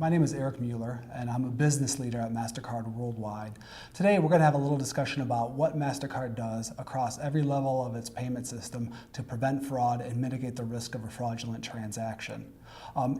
My name is Erik Mueller, and I'm a business leader at MasterCard Worldwide. Today, we're going to have a little discussion about what MasterCard does across every level of its payment system to prevent fraud and mitigate the risk of a fraudulent transaction.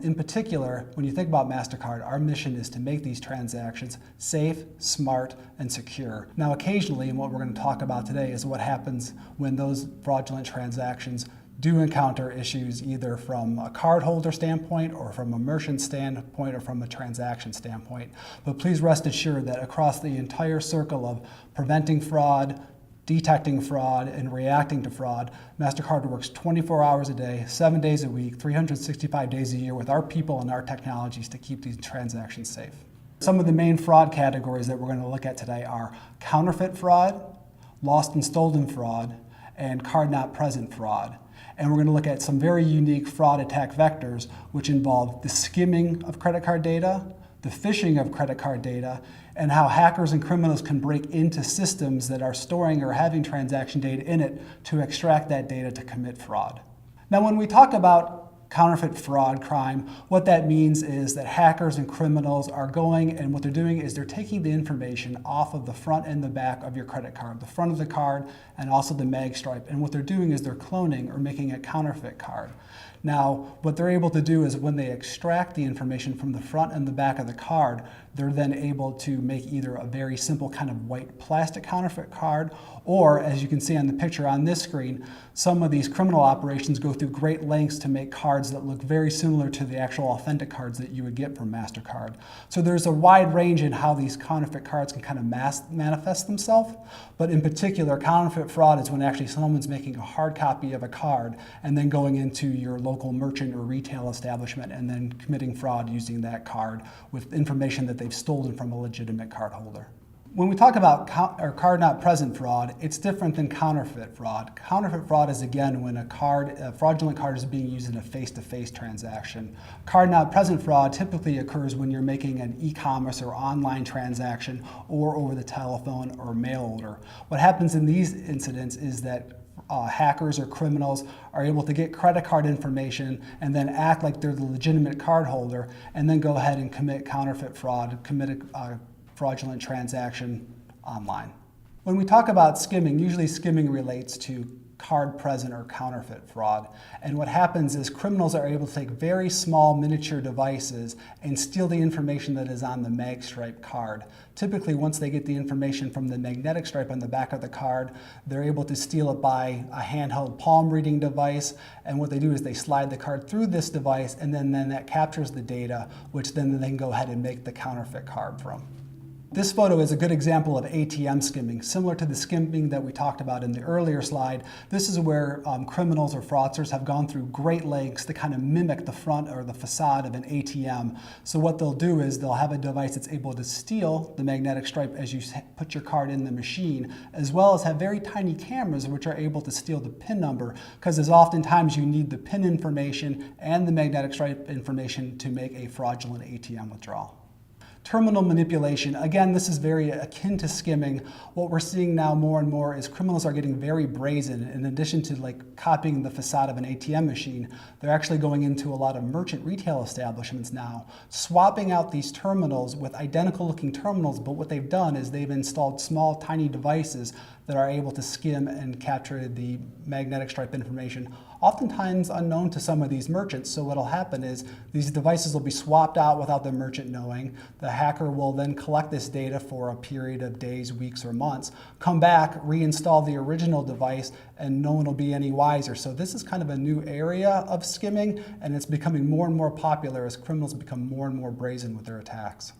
In particular, when you think about MasterCard, our mission is to make these transactions safe, smart, and secure. Now, occasionally, and what we're going to talk about today is what happens when those fraudulent transactions do encounter issues either from a cardholder standpoint or from a merchant standpoint or from a transaction standpoint. But please rest assured that across the entire circle of preventing fraud, detecting fraud, and reacting to fraud, MasterCard works 24 hours a day, 7 days a week, 365 days a year with our people and our technologies to keep these transactions safe. Some of the main fraud categories that we're going to look at today are counterfeit fraud, lost and stolen fraud, and card-not-present fraud. And we're going to look at some very unique fraud attack vectors, which involve the skimming of credit card data, the phishing of credit card data, and how hackers and criminals can break into systems that are storing or having transaction data in it to extract that data to commit fraud. Now, when we talk about counterfeit fraud crime, what that means is that hackers and criminals are going, and what they're doing is they're taking the information off of the front and the back of your credit card, the front of the card and also the mag stripe. And what they're doing is they're cloning or making a counterfeit card. Now, what they're able to do is when they extract the information from the front and the back of the card, they're then able to make either a very simple kind of white plastic counterfeit card, or as you can see on the picture on this screen, some of these criminal operations go through great lengths to make cards that look very similar to the actual authentic cards that you would get from MasterCard. So there's a wide range in how these counterfeit cards can kind of manifest themselves, but in particular, counterfeit fraud is when actually someone's making a hard copy of a card and then going into your local merchant or retail establishment and then committing fraud using that card with information that they've stolen from a legitimate cardholder. When we talk about card-not-present fraud, it's different than counterfeit fraud. Counterfeit fraud is, again, when a fraudulent card is being used in a face-to-face transaction. Card-not-present fraud typically occurs when you're making an e-commerce or online transaction or over the telephone or mail order. What happens in these incidents is that hackers or criminals are able to get credit card information and then act like they're the legitimate cardholder and then go ahead and commit counterfeit fraud, commit a fraudulent transaction online. When we talk about skimming, usually skimming relates to card present or counterfeit fraud. And what happens is criminals are able to take very small miniature devices and steal the information that is on the mag stripe card. Typically, once they get the information from the magnetic stripe on the back of the card, they're able to steal it by a handheld palm reading device. And what they do is they slide the card through this device, and then that captures the data, which then they can go ahead and make the counterfeit card from. This photo is a good example of ATM skimming. Similar to the skimming that we talked about in the earlier slide, this is where criminals or fraudsters have gone through great lengths to kind of mimic the front or the facade of an ATM. So what they'll do is they'll have a device that's able to steal the magnetic stripe as you put your card in the machine, as well as have very tiny cameras which are able to steal the PIN number, because there's oftentimes you need the PIN information and the magnetic stripe information to make a fraudulent ATM withdrawal. Terminal manipulation, again, this is very akin to skimming. What we're seeing now more and more is criminals are getting very brazen. In addition to like copying the facade of an ATM machine, they're actually going into a lot of merchant retail establishments now, swapping out these terminals with identical looking terminals, but what they've done is they've installed small tiny devices that are able to skim and capture the magnetic stripe information, oftentimes unknown to some of these merchants. So what'll happen is these devices will be swapped out without the merchant knowing. The hacker will then collect this data for a period of days, weeks, or months, come back, reinstall the original device, and no one will be any wiser. So this is kind of a new area of skimming, and it's becoming more and more popular as criminals become more and more brazen with their attacks.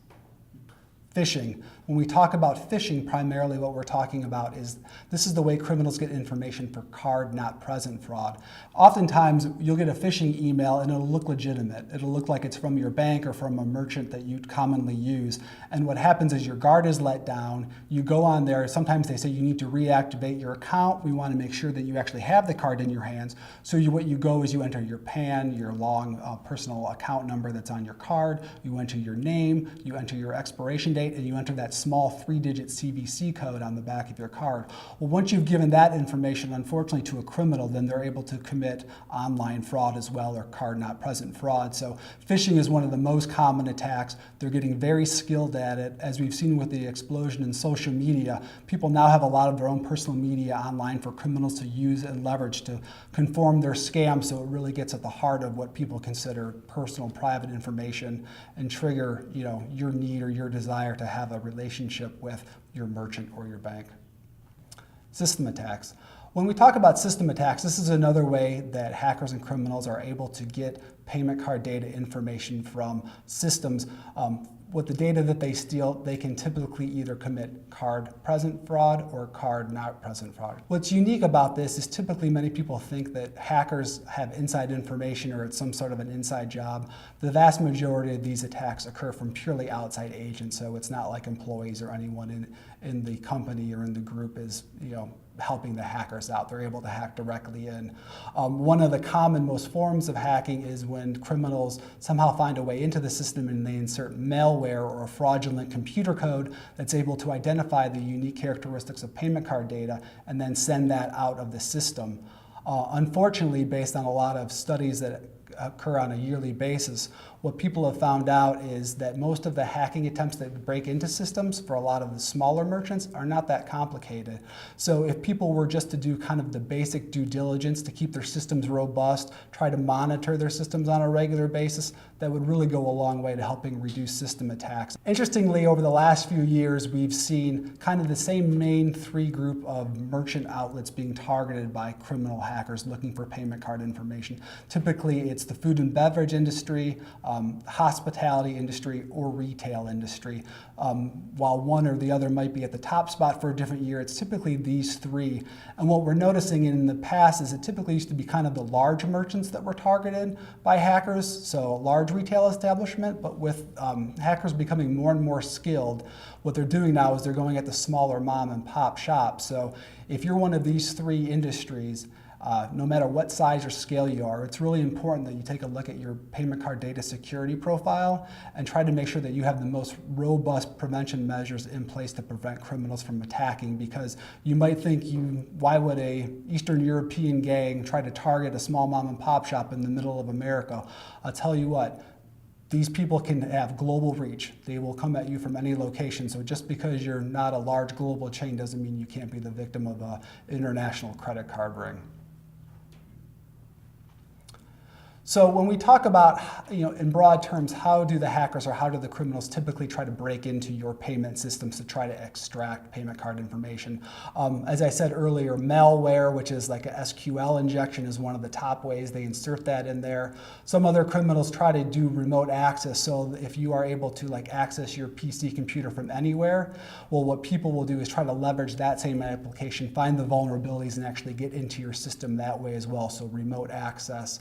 Phishing. When we talk about phishing, primarily what we're talking about is this is the way criminals get information for card-not-present fraud. Oftentimes, you'll get a phishing email and it'll look legitimate. It'll look like it's from your bank or from a merchant that you commonly use. And what happens is your guard is let down. You go on there. Sometimes they say you need to reactivate your account. We want to make sure that you actually have the card in your hands. So what you go is you enter your PAN, your long personal account number that's on your card. You enter your name. You enter your expiration date. rate and you enter that small 3-digit CVC code on the back of your card. Well, once you've given that information, unfortunately, to a criminal, then they're able to commit online fraud as well, or card-not-present fraud. So phishing is one of the most common attacks. They're getting very skilled at it. As we've seen with the explosion in social media, people now have a lot of their own personal media online for criminals to use and leverage to conform their scam, so it really gets at the heart of what people consider personal, private information and trigger, your need or your desire to have a relationship with your merchant or your bank. System attacks. When we talk about system attacks, this is another way that hackers and criminals are able to get payment card data information from systems. With the data that they steal, they can typically either commit card-present fraud or card-not-present fraud. What's unique about this is typically many people think that hackers have inside information or it's some sort of an inside job. The vast majority of these attacks occur from purely outside agents, so it's not like employees or anyone in the company or in the group is, helping the hackers out. They're able to hack directly in. One of the most forms of hacking is when criminals somehow find a way into the system and they insert malware or a fraudulent computer code that's able to identify the unique characteristics of payment card data and then send that out of the system. Unfortunately, based on a lot of studies that occur on a yearly basis, what people have found out is that most of the hacking attempts that break into systems for a lot of the smaller merchants are not that complicated. So if people were just to do kind of the basic due diligence to keep their systems robust, try to monitor their systems on a regular basis, that would really go a long way to helping reduce system attacks. Interestingly, over the last few years, we've seen kind of the same main three group of merchant outlets being targeted by criminal hackers looking for payment card information. Typically, it's the food and beverage industry, hospitality industry, or retail industry. While one or the other might be at the top spot for a different year, it's typically these three. And what we're noticing in the past is it typically used to be kind of the large merchants that were targeted by hackers, so a large retail establishment, but with hackers becoming more and more skilled, what they're doing now is they're going at the smaller mom and pop shops. So if you're one of these three industries, no matter what size or scale you are, it's really important that you take a look at your payment card data security profile and try to make sure that you have the most robust prevention measures in place to prevent criminals from attacking, because you might think, why would a Eastern European gang try to target a small mom and pop shop in the middle of America? I'll tell you what, these people can have global reach. They will come at you from any location. So just because you're not a large global chain doesn't mean you can't be the victim of an international credit card ring. So when we talk about, in broad terms, how do the hackers or how do the criminals typically try to break into your payment systems to try to extract payment card information? As I said earlier, malware, which is like a SQL injection, is one of the top ways they insert that in there. Some other criminals try to do remote access. So if you are able to access your PC computer from anywhere, well, what people will do is try to leverage that same application, find the vulnerabilities, and actually get into your system that way as well. So remote access.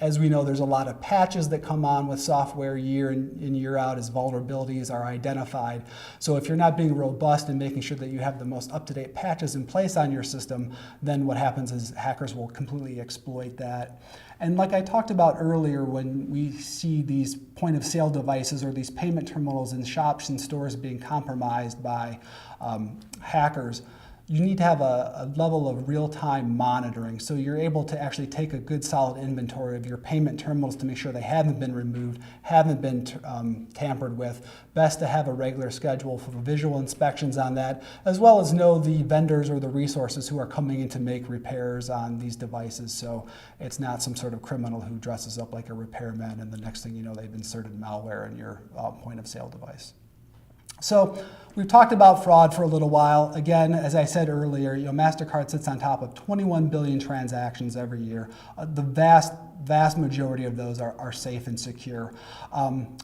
As we know, there's a lot of patches that come on with software year in, year out as vulnerabilities are identified. So if you're not being robust and making sure that you have the most up-to-date patches in place on your system, then what happens is hackers will completely exploit that. And like I talked about earlier, when we see these point-of-sale devices or these payment terminals in shops and stores being compromised by hackers, you need to have a level of real-time monitoring, so you're able to actually take a good solid inventory of your payment terminals to make sure they haven't been removed, haven't been tampered with. Best to have a regular schedule for visual inspections on that, as well as know the vendors or the resources who are coming in to make repairs on these devices, so it's not some sort of criminal who dresses up like a repairman and the next thing you know they've inserted malware in your point-of-sale device. So we've talked about fraud for a little while. Again, as I said earlier, MasterCard sits on top of 21 billion transactions every year. The vast majority of those are safe and secure.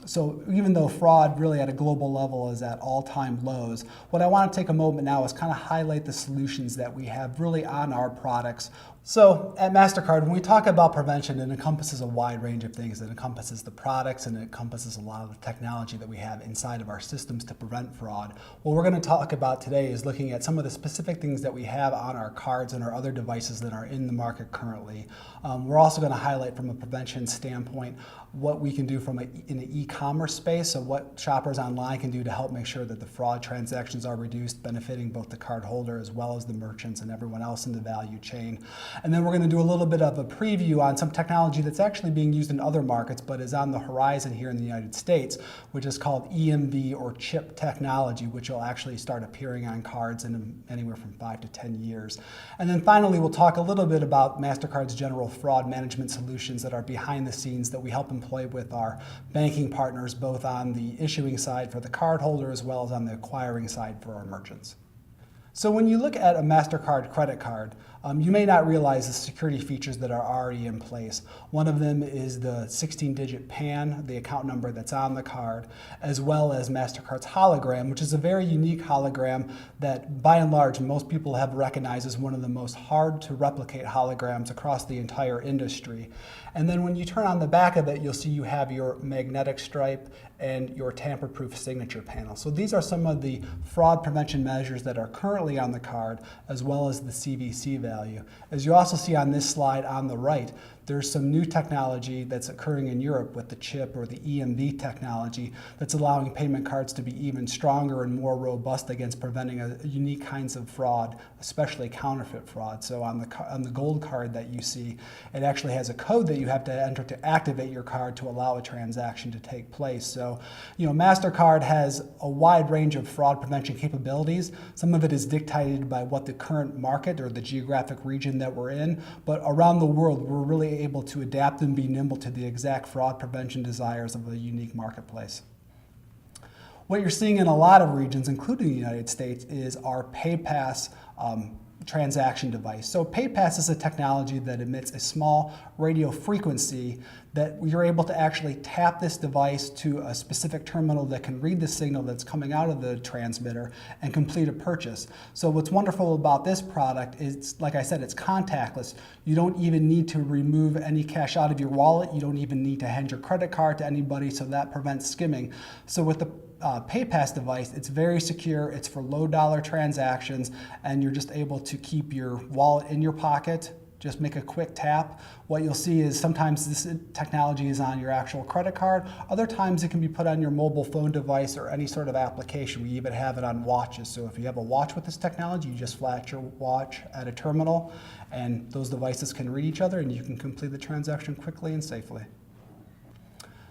So even though fraud really at a global level is at all-time lows, what I want to take a moment now is kind of highlight the solutions that we have really on our products. So at MasterCard, when we talk about prevention, it encompasses a wide range of things. It encompasses the products and it encompasses a lot of the technology that we have inside of our systems to prevent fraud. What we're going to talk about today is looking at some of the specific things that we have on our cards and our other devices that are in the market currently. We're also going to highlight highlight from a prevention standpoint what we can do in the e-commerce space, so what shoppers online can do to help make sure that the fraud transactions are reduced, benefiting both the cardholder as well as the merchants and everyone else in the value chain. And then we're going to do a little bit of a preview on some technology that's actually being used in other markets but is on the horizon here in the United States, which is called EMV or chip technology, which will actually start appearing on cards in anywhere from 5 to 10 years. And then finally, we'll talk a little bit about MasterCard's general fraud management solutions that are behind the scenes that we help employ with our banking partners, both on the issuing side for the cardholder as well as on the acquiring side for our merchants. So when you look at a MasterCard credit card, you may not realize the security features that are already in place. One of them is the 16-digit PAN, the account number that's on the card, as well as MasterCard's hologram, which is a very unique hologram that by and large most people have recognized as one of the most hard to replicate holograms across the entire industry. And then when you turn on the back of it, you'll see you have your magnetic stripe and your tamper-proof signature panel. So these are some of the fraud prevention measures that are currently on the card, as well as the CVC value. As you also see on this slide on the right, there's some new technology that's occurring in Europe with the chip or the EMV technology that's allowing payment cards to be even stronger and more robust against preventing unique kinds of fraud, especially counterfeit fraud. So on the gold card that you see, it actually has a code that you have to enter to activate your card to allow a transaction to take place. So, MasterCard has a wide range of fraud prevention capabilities. Some of it is dictated by what the current market or the geographic region that we're in, but around the world, we're really able to adapt and be nimble to the exact fraud prevention desires of a unique marketplace. What you're seeing in a lot of regions, including the United States, is our PayPass transaction device. So PayPass is a technology that emits a small radio frequency that you're able to actually tap this device to a specific terminal that can read the signal that's coming out of the transmitter and complete a purchase. So what's wonderful about this product is, like I said, it's contactless. You don't even need to remove any cash out of your wallet. You don't even need to hand your credit card to anybody, so that prevents skimming. So with the PayPass device, it's very secure, it's for low dollar transactions, and you're just able to keep your wallet in your pocket. Just make a quick tap. What you'll see is sometimes this technology is on your actual credit card. Other times it can be put on your mobile phone device or any sort of application. We even have it on watches. So if you have a watch with this technology, you just flash your watch at a terminal and those devices can read each other and you can complete the transaction quickly and safely.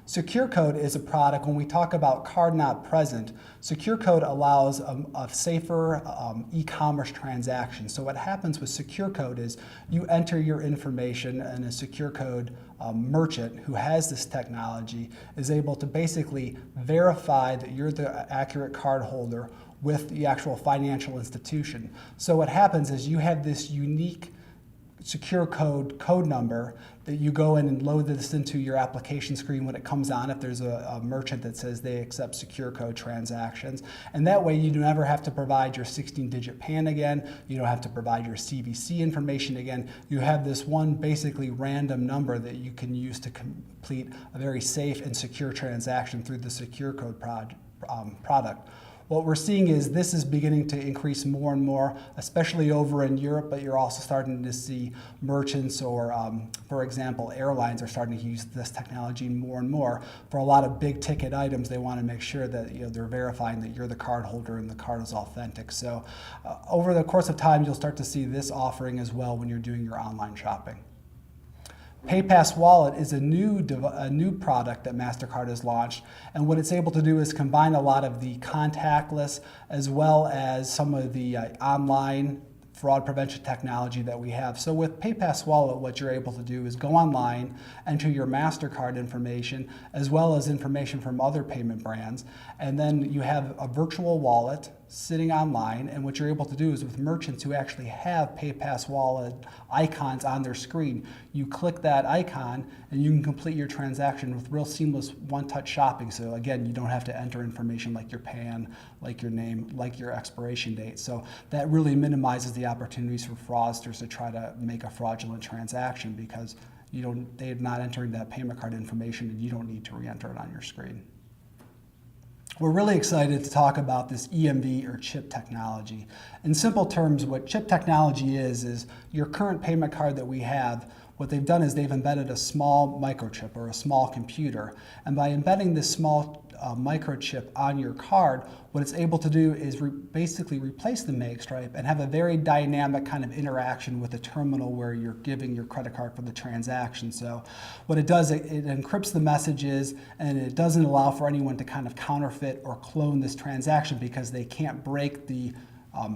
Secure Code is a product, when we talk about Cardnotpresent, Secure Code allows a safer e-commerce transaction. So what happens with Secure Code is you enter your information and a Secure Code merchant who has this technology is able to basically verify that you're the accurate card holder with the actual financial institution. So what happens is you have this unique Secure code number that you go in and load this into your application screen when it comes on if there's a merchant that says they accept Secure Code transactions. And that way you never have to provide your 16-digit PAN again. You don't have to provide your CVC information again. You have this one basically random number that you can use to complete a very safe and secure transaction through the Secure Code product. What we're seeing is this is beginning to increase more and more, especially over in Europe, but you're also starting to see merchants or, for example, airlines are starting to use this technology more and more. For a lot of big ticket items, they want to make sure that they're verifying that you're the card holder and the card is authentic. So over the course of time, you'll start to see this offering as well when you're doing your online shopping. PayPass Wallet is a new product that MasterCard has launched, and what it's able to do is combine a lot of the contactless as well as some of the online fraud prevention technology that we have. So with PayPass Wallet, what you're able to do is go online, enter your MasterCard information, as well as information from other payment brands, and then you have a virtual wallet sitting online, and what you're able to do is with merchants who actually have PayPass Wallet icons on their screen, you click that icon and you can complete your transaction with real seamless one-touch shopping. So again, you don't have to enter information like your PAN, like your name, like your expiration date. So that really minimizes the opportunities for fraudsters to try to make a fraudulent transaction because they're not entering that payment card information and you don't need to re-enter it on your screen. We're really excited to talk about this EMV or chip technology. In simple terms, what chip technology is your current payment card that we have, what they've done is they've embedded a small microchip or a small computer. And by embedding this small microchip on your card, what it's able to do is basically replace the make stripe and have a very dynamic kind of interaction with the terminal where you're giving your credit card for the transaction. So what it does, it encrypts the messages, and it doesn't allow for anyone to kind of counterfeit or clone this transaction because they can't break the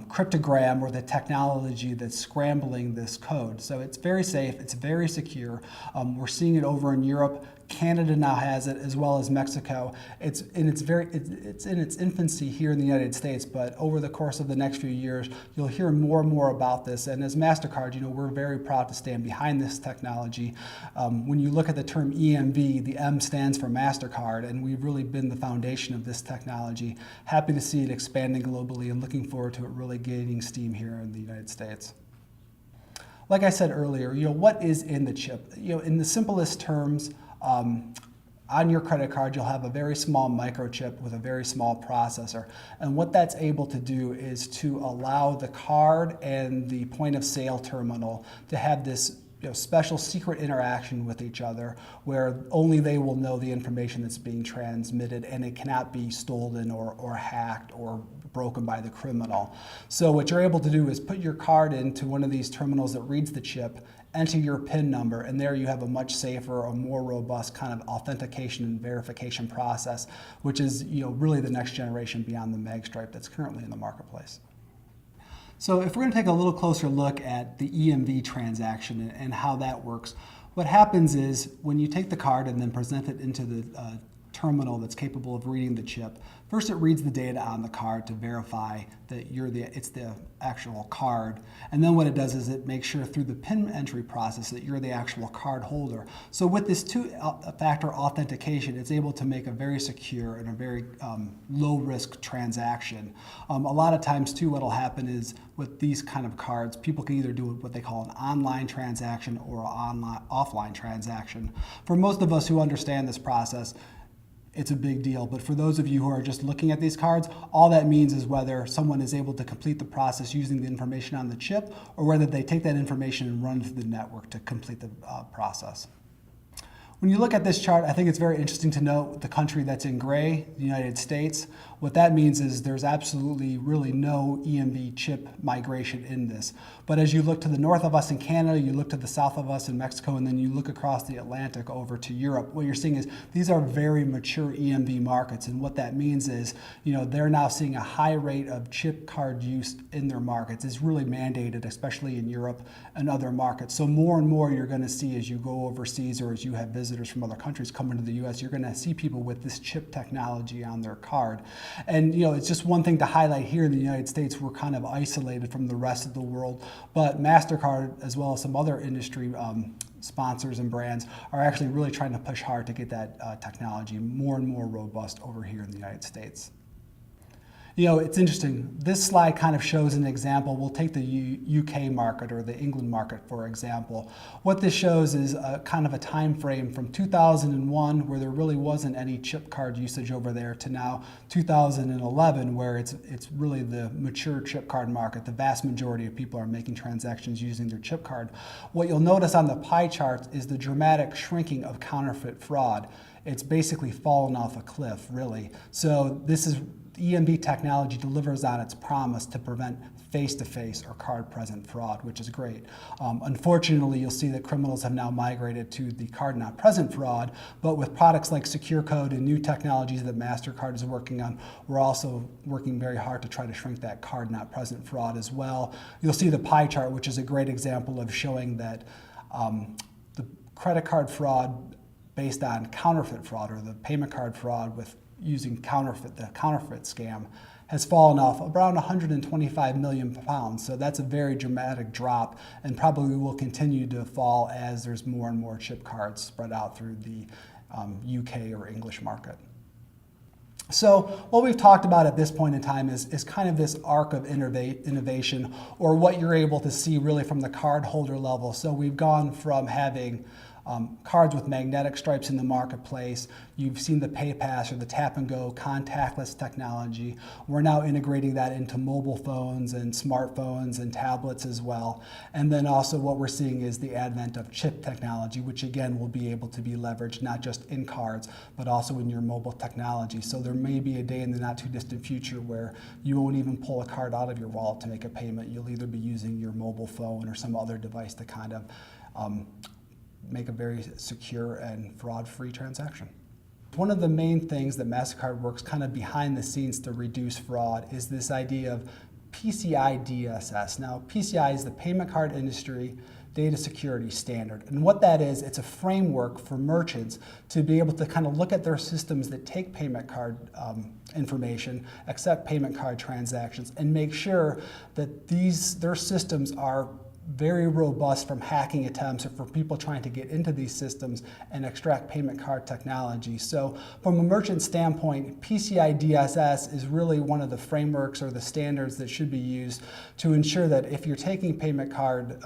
cryptogram or the technology that's scrambling this code. So it's very safe, it's very secure. We're seeing it over in Europe. Canada now has it, as well as Mexico. It's in its infancy here in the United States, but over the course of the next few years, you'll hear more and more about this. And as MasterCard, we're very proud to stand behind this technology. When you look at the term EMV, the M stands for MasterCard, and we've really been the foundation of this technology. Happy to see it expanding globally and looking forward to it really gaining steam here in the United States. Like I said earlier, what is in the chip? In the simplest terms, on your credit card, you'll have a very small microchip with a very small processor. And what that's able to do is to allow the card and the point of sale terminal to have this special secret interaction with each other where only they will know the information that's being transmitted, and it cannot be stolen or hacked or broken by the criminal. So what you're able to do is put your card into one of these terminals that reads the chip, enter your PIN number, and there you have a much safer or more robust kind of authentication and verification process, which is really the next generation beyond the mag stripe that's currently in the marketplace. So if we're going to take a little closer look at the EMV transaction and how that works, what happens is when you take the card and then present it into the terminal that's capable of reading the chip, first it reads the data on the card to verify that it's the actual card. And then what it does is it makes sure through the PIN entry process that you're the actual card holder. So with this two-factor authentication, it's able to make a very secure and a very low-risk transaction. A lot of times too, what'll happen is with these kind of cards, people can either do what they call an online transaction or an offline transaction. For most of us who understand this process, it's a big deal. But for those of you who are just looking at these cards, all that means is whether someone is able to complete the process using the information on the chip or whether they take that information and run through the network to complete the process. When you look at this chart, I think it's very interesting to note the country that's in gray, the United States. What that means is there's absolutely really no EMV chip migration in this. But as you look to the north of us in Canada, you look to the south of us in Mexico, and then you look across the Atlantic over to Europe, what you're seeing is these are very mature EMV markets. And what that means is, they're now seeing a high rate of chip card use in their markets. It's really mandated, especially in Europe and other markets. So more and more you're going to see as you go overseas or as you have visitors from other countries come into the US, you're going to see people with this chip technology on their card. And it's just one thing to highlight here in the United States, we're kind of isolated from the rest of the world, but MasterCard, as well as some other industry sponsors and brands, are actually really trying to push hard to get that technology more and more robust over here in the United States. It's interesting. This slide kind of shows an example. We'll take the UK market or the England market, for example. What this shows is kind of a time frame from 2001, where there really wasn't any chip card usage over there, to now 2011, where it's really the mature chip card market. The vast majority of people are making transactions using their chip card. What you'll notice on the pie chart is the dramatic shrinking of counterfeit fraud. It's basically fallen off a cliff, really. So this is EMV technology delivers on its promise to prevent face-to-face or card-present fraud, which is great. Unfortunately, you'll see that criminals have now migrated to the card-not-present fraud, but with products like Secure Code and new technologies that MasterCard is working on, we're also working very hard to try to shrink that card-not-present fraud as well. You'll see the pie chart, which is a great example of showing that the credit card fraud based on counterfeit fraud, or the payment card fraud with using the counterfeit scam, has fallen off around 125 million pounds. So that's a very dramatic drop, and probably will continue to fall as there's more and more chip cards spread out through the UK or English market. So what we've talked about at this point in time is kind of this arc of innovation, or what you're able to see really from the card holder level. So we've gone from having cards with magnetic stripes in the marketplace. You've seen the PayPass or the tap and go contactless technology. We're now integrating that into mobile phones and smartphones and tablets as well. And then also what we're seeing is the advent of chip technology, which again will be able to be leveraged not just in cards, but also in your mobile technology. So there may be a day in the not too distant future where you won't even pull a card out of your wallet to make a payment. You'll either be using your mobile phone or some other device to kind of make a very secure and fraud-free transaction. One of the main things that MasterCard works kind of behind the scenes to reduce fraud is this idea of PCI DSS. Now, PCI is the Payment Card Industry Data Security Standard. And what that is, it's a framework for merchants to be able to kind of look at their systems that take payment card information, accept payment card transactions, and make sure that their systems are very robust from hacking attempts or for people trying to get into these systems and extract payment card technology. So from a merchant standpoint, PCI DSS is really one of the frameworks or the standards that should be used to ensure that if you're taking payment card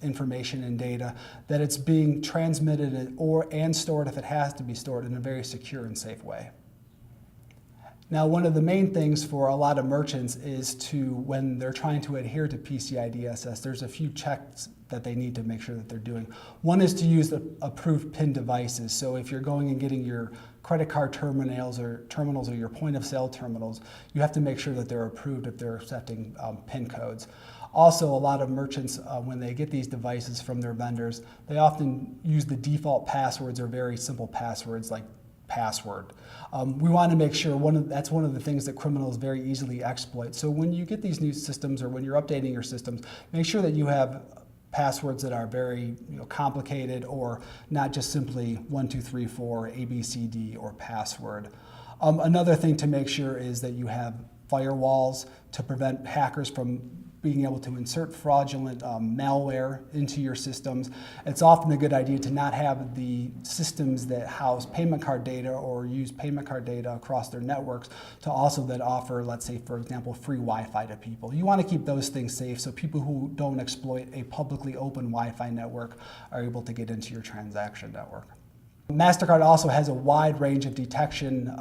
information and data, that it's being transmitted and stored, if it has to be stored, in a very secure and safe way. Now, one of the main things for a lot of merchants is when they're trying to adhere to PCI DSS, there's a few checks that they need to make sure that they're doing. One is to use the approved PIN devices. So if you're going and getting your credit card terminals or your point of sale terminals, you have to make sure that they're approved if they're accepting PIN codes. Also, a lot of merchants, when they get these devices from their vendors, they often use the default passwords or very simple passwords like password. We want to make sure that's one of the things that criminals very easily exploit. So when you get these new systems or when you're updating your systems, make sure that you have passwords that are very complicated or not just simply 1, 2, 3, 4, ABCD or password. Another thing to make sure is that you have firewalls to prevent hackers from being able to insert fraudulent malware into your systems. It's often a good idea to not have the systems that house payment card data or use payment card data across their networks to also then offer, let's say, for example, free Wi-Fi to people. You want to keep those things safe so people who don't exploit a publicly open Wi-Fi network are able to get into your transaction network. MasterCard also has a wide range of detection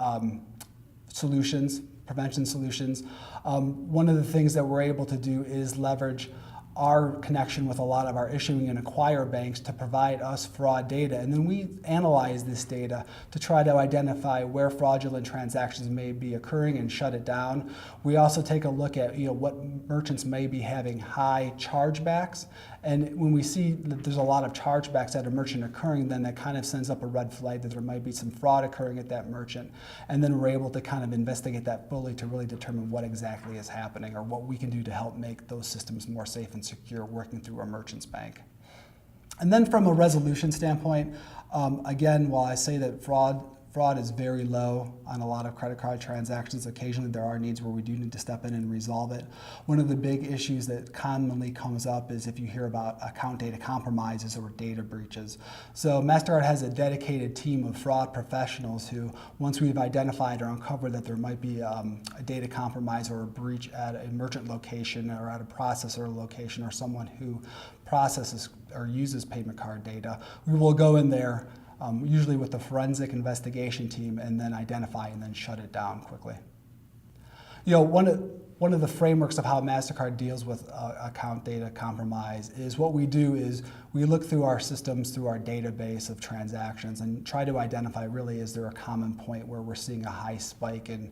solutions, prevention solutions. One of the things that we're able to do is leverage our connection with a lot of our issuing and acquire banks to provide us fraud data. And then we analyze this data to try to identify where fraudulent transactions may be occurring and shut it down. We also take a look at what merchants may be having high chargebacks. And when we see that there's a lot of chargebacks at a merchant occurring, then that kind of sends up a red flag that there might be some fraud occurring at that merchant. And then we're able to kind of investigate that fully to really determine what exactly is happening or what we can do to help make those systems more safe and secure working through our merchant's bank. And then from a resolution standpoint, again, while I say that fraud is very low on a lot of credit card transactions, occasionally there are needs where we do need to step in and resolve it. One of the big issues that commonly comes up is if you hear about account data compromises or data breaches. So MasterCard has a dedicated team of fraud professionals who, once we've identified or uncovered that there might be a data compromise or a breach at a merchant location or at a processor location or someone who processes or uses payment card data, we will go in there usually with the forensic investigation team, and then identify and then shut it down quickly. One of the frameworks of how MasterCard deals with account data compromise is what we do is we look through our systems, through our database of transactions, and try to identify really is there a common point where we're seeing a high spike in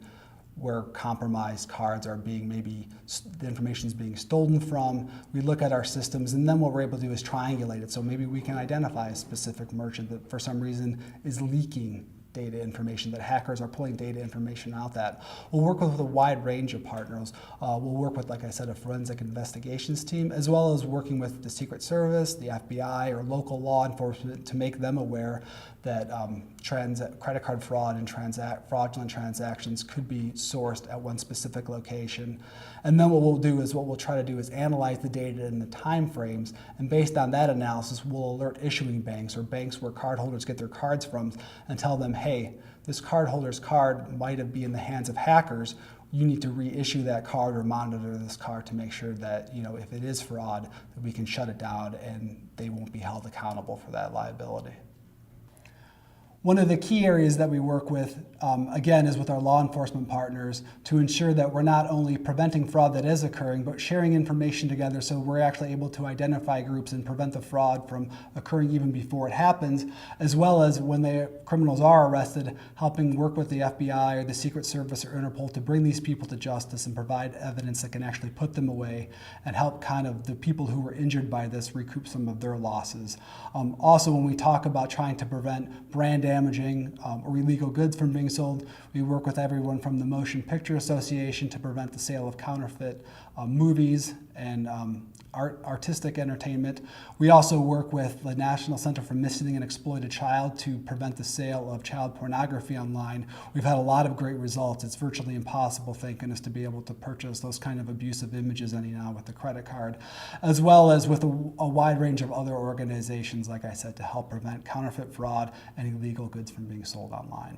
where compromised cards are being the information is being stolen from. We look at our systems, and then what we're able to do is triangulate it. So maybe we can identify a specific merchant that for some reason is leaking data information, that hackers are pulling data information out that. We'll work with a wide range of partners. We'll work with, like I said, a forensic investigations team, as well as working with the Secret Service, the FBI, or local law enforcement to make them aware that credit card fraud and fraudulent transactions could be sourced at one specific location. And then what we'll try to do is analyze the data in the time frames, and based on that analysis, we'll alert issuing banks or banks where cardholders get their cards from and tell them, hey, this cardholder's card might have been in the hands of hackers. You need to reissue that card or monitor this card to make sure that, if it is fraud, that we can shut it down and they won't be held accountable for that liability. One of the key areas that we work with, again, is with our law enforcement partners to ensure that we're not only preventing fraud that is occurring, but sharing information together so we're actually able to identify groups and prevent the fraud from occurring even before it happens, as well as when the criminals are arrested, helping work with the FBI or the Secret Service or Interpol to bring these people to justice and provide evidence that can actually put them away and help kind of the people who were injured by this recoup some of their losses. Also, when we talk about trying to prevent brand damaging or illegal goods from being sold, we work with everyone from the Motion Picture Association to prevent the sale of counterfeit movies and artistic entertainment. We also work with the National Center for Missing and Exploited Child to prevent the sale of child pornography online. We've had a lot of great results. It's virtually impossible, thank goodness, to be able to purchase those kind of abusive images anyhow with the credit card, as well as with a wide range of other organizations, like I said, to help prevent counterfeit fraud and illegal goods from being sold online.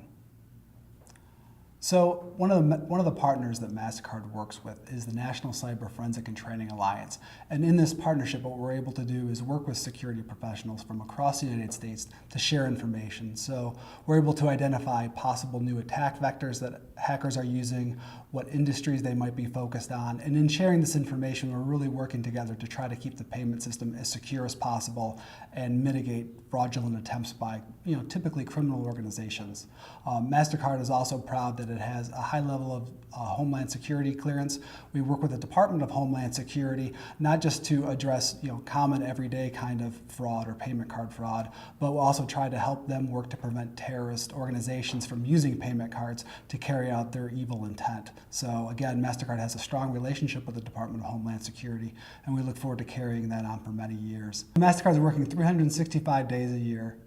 So one of the partners that MasterCard works with is the National Cyber Forensic and Training Alliance. And in this partnership, what we're able to do is work with security professionals from across the United States to share information. So we're able to identify possible new attack vectors that hackers are using, what industries they might be focused on. And in sharing this information, we're really working together to try to keep the payment system as secure as possible and mitigate fraudulent attempts by typically criminal organizations. MasterCard is also proud that it has a high level of Homeland Security clearance. We work with the Department of Homeland Security, not just to address common everyday kind of fraud or payment card fraud, but we'll also try to help them work to prevent terrorist organizations from using payment cards to carry out their evil intent. So again, MasterCard has a strong relationship with the Department of Homeland Security, and we look forward to carrying that on for many years. MasterCard is working 365 days a year,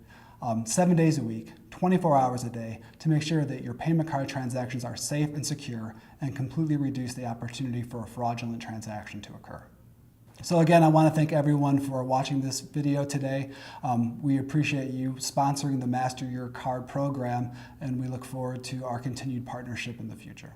7 days a week, 24 hours a day to make sure that your payment card transactions are safe and secure and completely reduce the opportunity for a fraudulent transaction to occur. So again, I want to thank everyone for watching this video today. We appreciate you sponsoring the Master Your Card program, and we look forward to our continued partnership in the future.